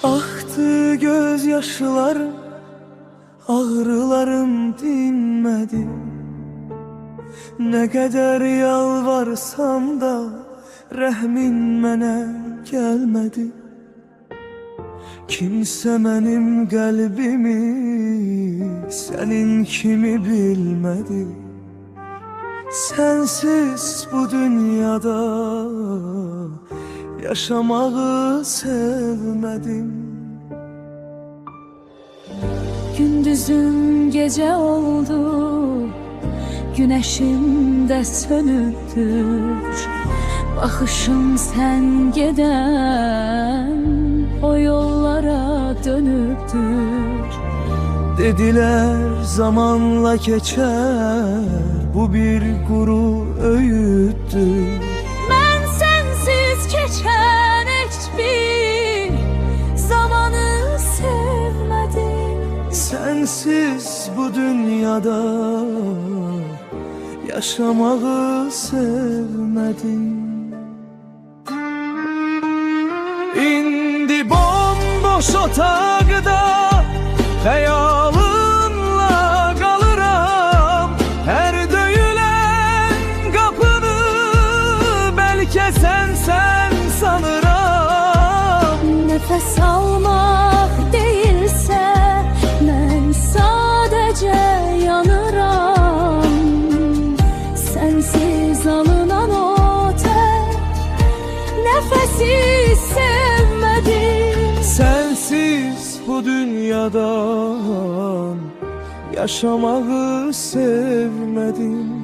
Aktı gözyaşlarım, ağrılarım dinmedi. Ne kadar yalvarsam da rəhmin mənə gəlmədi. Kimsə mənim qəlbimi sənin kimi bilmədi. Sənsiz bu dünyada yaşamağı sevmədim. Gündüzüm gece oldu, güneşim de sönüktür. Bakışım sen giden o yollara dönüktür. Dediler zamanla geçer, bu bir kuru öğüttür. Ben sensiz geçen hiçbir zamanı sevmedim. Sensiz bu dünyada yaşamağı sevmedim. İndi bomboş otaqda xəyalınla qalıram. Hər döyülən qapını bəlkə sən sanıram. Nefes almak değilse ben sadece yanıram. Sensiz alınan o tek nefesi sevmedim. Sensiz bu dünyadan yaşamağı sevmedim.